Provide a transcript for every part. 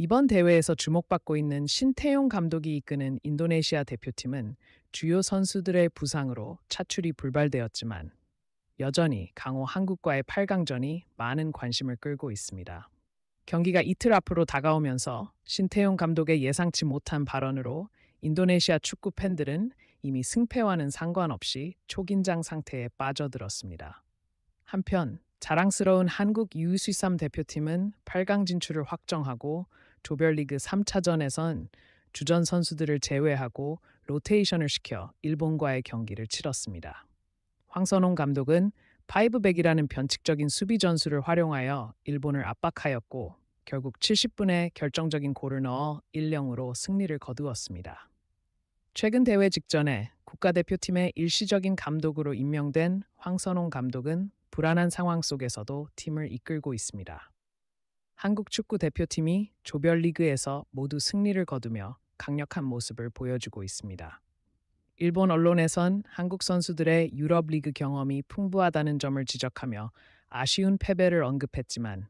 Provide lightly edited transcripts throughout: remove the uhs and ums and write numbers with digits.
이번 대회에서 주목받고 있는 신태용 감독이 이끄는 인도네시아 대표팀은 주요 선수들의 부상으로 차출이 불발되었지만 여전히 강호 한국과의 8강전이 많은 관심을 끌고 있습니다. 경기가 이틀 앞으로 다가오면서 신태용 감독의 예상치 못한 발언으로 인도네시아 축구 팬들은 이미 승패와는 상관없이 초긴장 상태에 빠져들었습니다. 한편 자랑스러운 한국 U13 대표팀은 8강 진출을 확정하고 조별리그 3차전에선 주전 선수들을 제외하고 로테이션을 시켜 일본과의 경기를 치렀습니다. 황선홍 감독은 파이브백이라는 변칙적인 수비 전술을 활용하여 일본을 압박하였고 결국 70분에 결정적인 골을 넣어 1-0으로 승리를 거두었습니다. 최근 대회 직전에 국가대표팀의 일시적인 감독으로 임명된 황선홍 감독은 불안한 상황 속에서도 팀을 이끌고 있습니다. 한국 축구 대표팀이 조별리그에서 모두 승리를 거두며 강력한 모습을 보여주고 있습니다. 일본 언론에선 한국 선수들의 유럽 리그 경험이 풍부하다는 점을 지적하며 아쉬운 패배를 언급했지만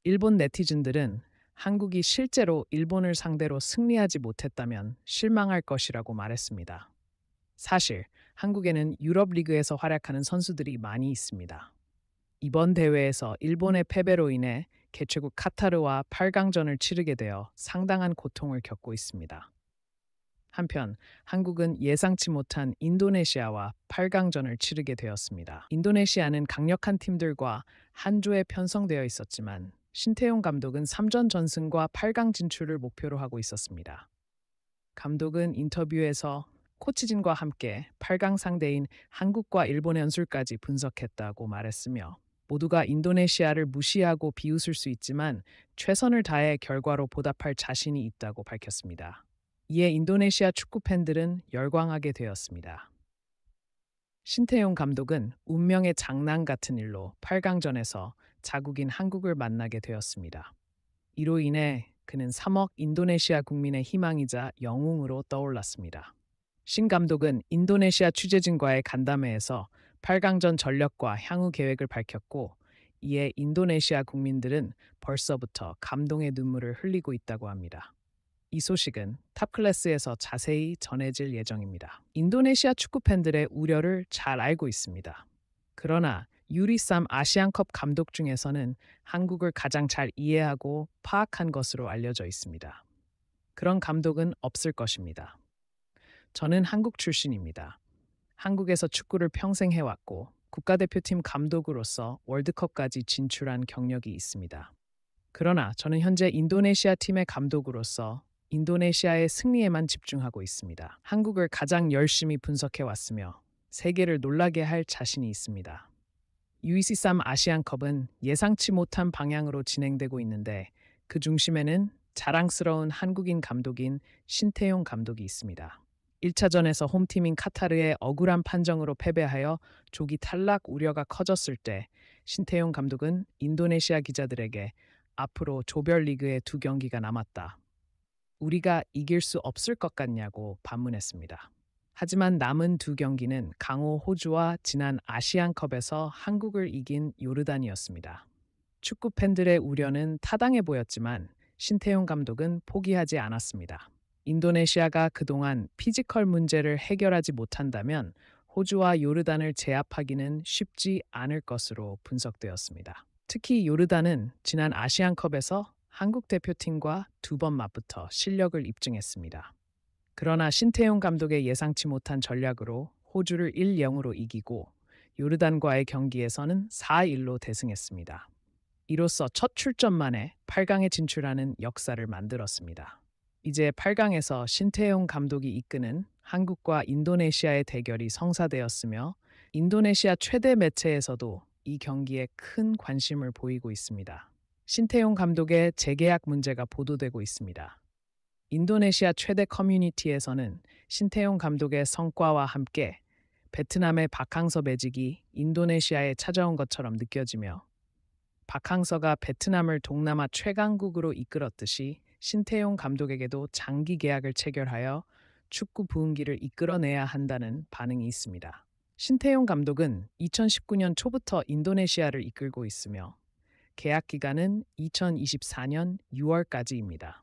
일본 네티즌들은 한국이 실제로 일본을 상대로 승리하지 못했다면 실망할 것이라고 말했습니다. 사실 한국에는 유럽 리그에서 활약하는 선수들이 많이 있습니다. 이번 대회에서 일본의 패배로 인해 개최국 카타르와 8강전을 치르게 되어 상당한 고통을 겪고 있습니다. 한편 한국은 예상치 못한 인도네시아와 8강전을 치르게 되었습니다. 인도네시아는 강력한 팀들과 한 조에 편성되어 있었지만 신태용 감독은 3전 전승과 8강 진출을 목표로 하고 있었습니다. 감독은 인터뷰에서 코치진과 함께 8강 상대인 한국과 일본의 연술까지 분석했다고 말했으며 모두가 인도네시아를 무시하고 비웃을 수 있지만 최선을 다해 결과로 보답할 자신이 있다고 밝혔습니다. 이에 인도네시아 축구 팬들은 열광하게 되었습니다. 신태용 감독은 운명의 장난 같은 일로 8강전에서 자국인 한국을 만나게 되었습니다. 이로 인해 그는 3억 인도네시아 국민의 희망이자 영웅으로 떠올랐습니다. 신 감독은 인도네시아 취재진과의 간담회에서 8강전 전력과 향후 계획을 밝혔고 이에 인도네시아 국민들은 벌써부터 감동의 눈물을 흘리고 있다고 합니다. 이 소식은 탑클래스에서 자세히 전해질 예정입니다. 인도네시아 축구 팬들의 우려를 잘 알고 있습니다. 그러나 유리삼 아시안컵 감독 중에서는 한국을 가장 잘 이해하고 파악한 것으로 알려져 있습니다. 그런 감독은 없을 것입니다. 저는 한국 출신입니다. 한국에서 축구를 평생 해왔고 국가대표팀 감독으로서 월드컵까지 진출한 경력이 있습니다. 그러나 저는 현재 인도네시아 팀의 감독으로서 인도네시아의 승리에만 집중하고 있습니다. 한국을 가장 열심히 분석해 왔으며 세계를 놀라게 할 자신이 있습니다. U23 아시안컵은 예상치 못한 방향으로 진행되고 있는데 그 중심에는 자랑스러운 한국인 감독인 신태용 감독이 있습니다. 1차전에서 홈팀인 카타르의 억울한 판정으로 패배하여 조기 탈락 우려가 커졌을 때 신태용 감독은 인도네시아 기자들에게 앞으로 조별리그에 2경기가 남았다. 우리가 이길 수 없을 것 같냐고 반문했습니다. 하지만 남은 2경기는 강호 호주와 지난 아시안컵에서 한국을 이긴 요르단이었습니다. 축구 팬들의 우려는 타당해 보였지만 신태용 감독은 포기하지 않았습니다. 인도네시아가 그동안 피지컬 문제를 해결하지 못한다면 호주와 요르단을 제압하기는 쉽지 않을 것으로 분석되었습니다. 특히 요르단은 지난 아시안컵에서 한국 대표팀과 2번 맞붙어 실력을 입증했습니다. 그러나 신태용 감독의 예상치 못한 전략으로 호주를 1-0으로 이기고 요르단과의 경기에서는 4-1로 대승했습니다. 이로써 첫 출전 만에 8강에 진출하는 역사를 만들었습니다. 이제 8강에서 신태용 감독이 이끄는 한국과 인도네시아의 대결이 성사되었으며 인도네시아 최대 매체에서도 이 경기에 큰 관심을 보이고 있습니다. 신태용 감독의 재계약 문제가 보도되고 있습니다. 인도네시아 최대 커뮤니티에서는 신태용 감독의 성과와 함께 베트남의 박항서 매직이 인도네시아에 찾아온 것처럼 느껴지며 박항서가 베트남을 동남아 최강국으로 이끌었듯이 신태용 감독에게도 장기 계약을 체결하여 축구 부흥기를 이끌어내야 한다는 반응이 있습니다. 신태용 감독은 2019년 초부터 인도네시아를 이끌고 있으며 계약 기간은 2024년 6월까지입니다.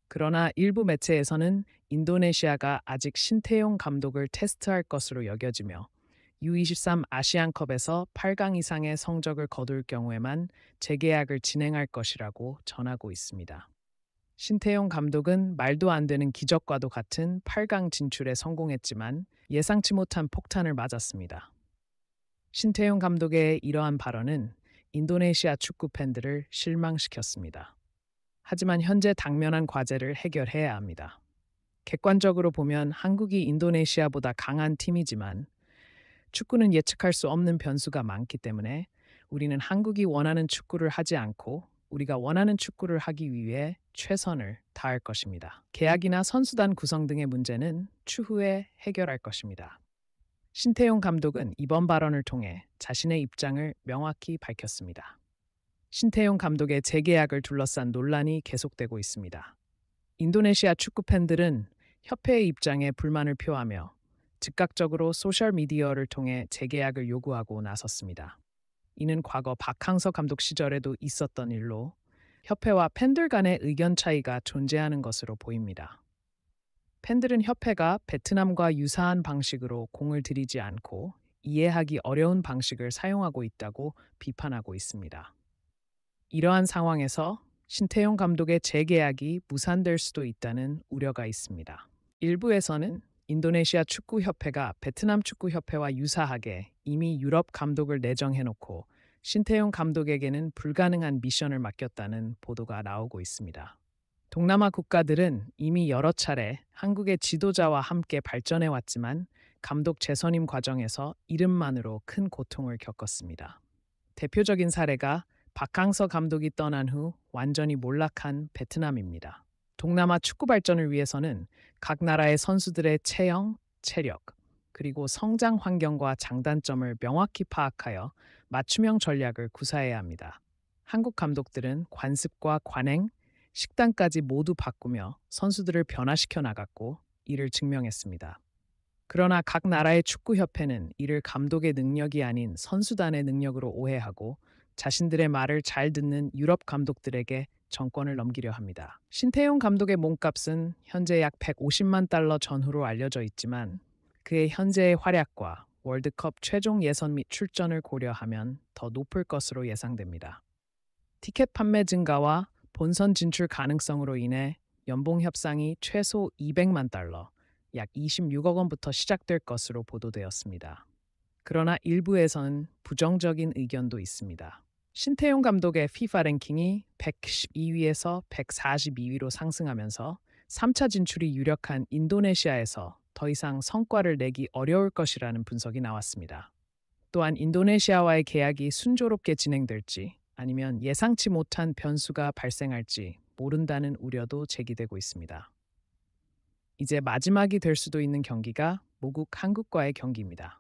그러나 일부 매체에서는 인도네시아가 아직 신태용 감독을 테스트할 것으로 여겨지며 U23 아시안컵에서 8강 이상의 성적을 거둘 경우에만 재계약을 진행할 것이라고 전하고 있습니다. 신태용 감독은 말도 안 되는 기적과도 같은 8강 진출에 성공했지만 예상치 못한 폭탄을 맞았습니다. 신태용 감독의 이러한 발언은 인도네시아 축구 팬들을 실망시켰습니다. 하지만 현재 당면한 과제를 해결해야 합니다. 객관적으로 보면 한국이 인도네시아보다 강한 팀이지만 축구는 예측할 수 없는 변수가 많기 때문에 우리는 한국이 원하는 축구를 하지 않고 우리가 원하는 축구를 하기 위해 최선을 다할 것입니다. 계약이나 선수단 구성 등의 문제는 추후에 해결할 것입니다. 신태용 감독은 이번 발언을 통해 자신의 입장을 명확히 밝혔습니다. 신태용 감독의 재계약을 둘러싼 논란이 계속되고 있습니다. 인도네시아 축구 팬들은 협회의 입장에 불만을 표하며 즉각적으로 소셜미디어를 통해 재계약을 요구하고 나섰습니다. 이는 과거 박항서 감독 시절에도 있었던 일로 협회와 팬들 간의 의견 차이가 존재하는 것으로 보입니다. 팬들은 협회가 베트남과 유사한 방식으로 공을 들이지 않고 이해하기 어려운 방식을 사용하고 있다고 비판하고 있습니다. 이러한 상황에서 신태용 감독의 재계약이 무산될 수도 있다는 우려가 있습니다. 일부에서는 인도네시아 축구협회가 베트남 축구협회와 유사하게 이미 유럽 감독을 내정해놓고 신태용 감독에게는 불가능한 미션을 맡겼다는 보도가 나오고 있습니다. 동남아 국가들은 이미 여러 차례 한국의 지도자와 함께 발전해왔지만 감독 재선임 과정에서 이름만으로 큰 고통을 겪었습니다. 대표적인 사례가 박항서 감독이 떠난 후 완전히 몰락한 베트남입니다. 동남아 축구 발전을 위해서는 각 나라의 선수들의 체형, 체력, 그리고 성장 환경과 장단점을 명확히 파악하여 맞춤형 전략을 구사해야 합니다. 한국 감독들은 관습과 관행, 식단까지 모두 바꾸며 선수들을 변화시켜 나갔고 이를 증명했습니다. 그러나 각 나라의 축구협회는 이를 감독의 능력이 아닌 선수단의 능력으로 오해하고 자신들의 말을 잘 듣는 유럽 감독들에게 정권을 넘기려 합니다. 신태용 감독의 몸값은 현재 약 150만 달러 전후로 알려져 있지만 그의 현재의 활약과 월드컵 최종 예선 및 출전을 고려하면 더 높을 것으로 예상됩니다. 티켓 판매 증가와 본선 진출 가능성으로 인해 연봉 협상이 최소 200만 달러, 약 26억 원부터 시작될 것으로 보도되었습니다. 그러나 일부에서는 부정적인 의견도 있습니다. 신태용 감독의 FIFA 랭킹이 112위에서 142위로 상승하면서 3차 진출이 유력한 인도네시아에서 더 이상 성과를 내기 어려울 것이라는 분석이 나왔습니다. 또한 인도네시아와의 계약이 순조롭게 진행될지 아니면 예상치 못한 변수가 발생할지 모른다는 우려도 제기되고 있습니다. 이제 마지막이 될 수도 있는 경기가 모국 한국과의 경기입니다.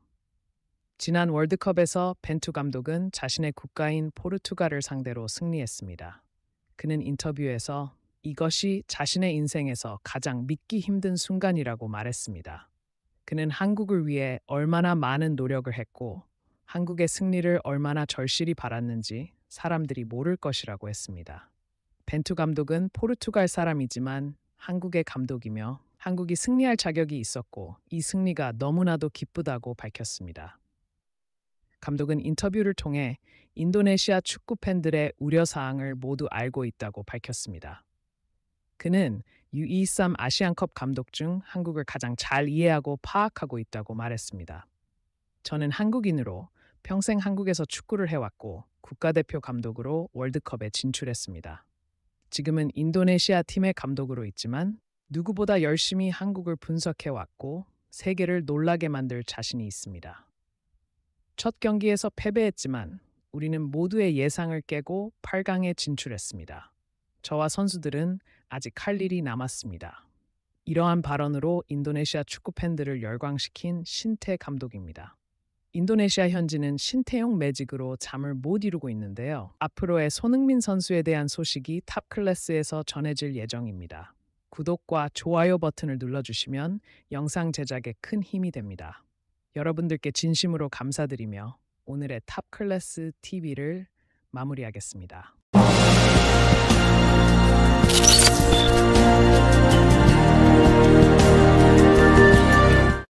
지난 월드컵에서 벤투 감독은 자신의 국가인 포르투갈을 상대로 승리했습니다. 그는 인터뷰에서 이것이 자신의 인생에서 가장 믿기 힘든 순간이라고 말했습니다. 그는 한국을 위해 얼마나 많은 노력을 했고 한국의 승리를 얼마나 절실히 바랐는지 사람들이 모를 것이라고 했습니다. 벤투 감독은 포르투갈 사람이지만 한국의 감독이며 한국이 승리할 자격이 있었고 이 승리가 너무나도 기쁘다고 밝혔습니다. 감독은 인터뷰를 통해 인도네시아 축구 팬들의 우려사항을 모두 알고 있다고 밝혔습니다. 그는 U23 아시안컵 감독 중 한국을 가장 잘 이해하고 파악하고 있다고 말했습니다. 저는 한국인으로 평생 한국에서 축구를 해왔고 국가대표 감독으로 월드컵에 진출했습니다. 지금은 인도네시아 팀의 감독으로 있지만 누구보다 열심히 한국을 분석해왔고 세계를 놀라게 만들 자신이 있습니다. 첫 경기에서 패배했지만 우리는 모두의 예상을 깨고 8강에 진출했습니다. 저와 선수들은 아직 할 일이 남았습니다. 이러한 발언으로 인도네시아 축구 팬들을 열광시킨 신태 감독입니다. 인도네시아 현지는 신태용 매직으로 잠을 못 이루고 있는데요. 앞으로의 손흥민 선수에 대한 소식이 탑클래스에서 전해질 예정입니다. 구독과 좋아요 버튼을 눌러주시면 영상 제작에 큰 힘이 됩니다. 여러분들께 진심으로 감사드리며 오늘의 탑클래스 TV를 마무리하겠습니다.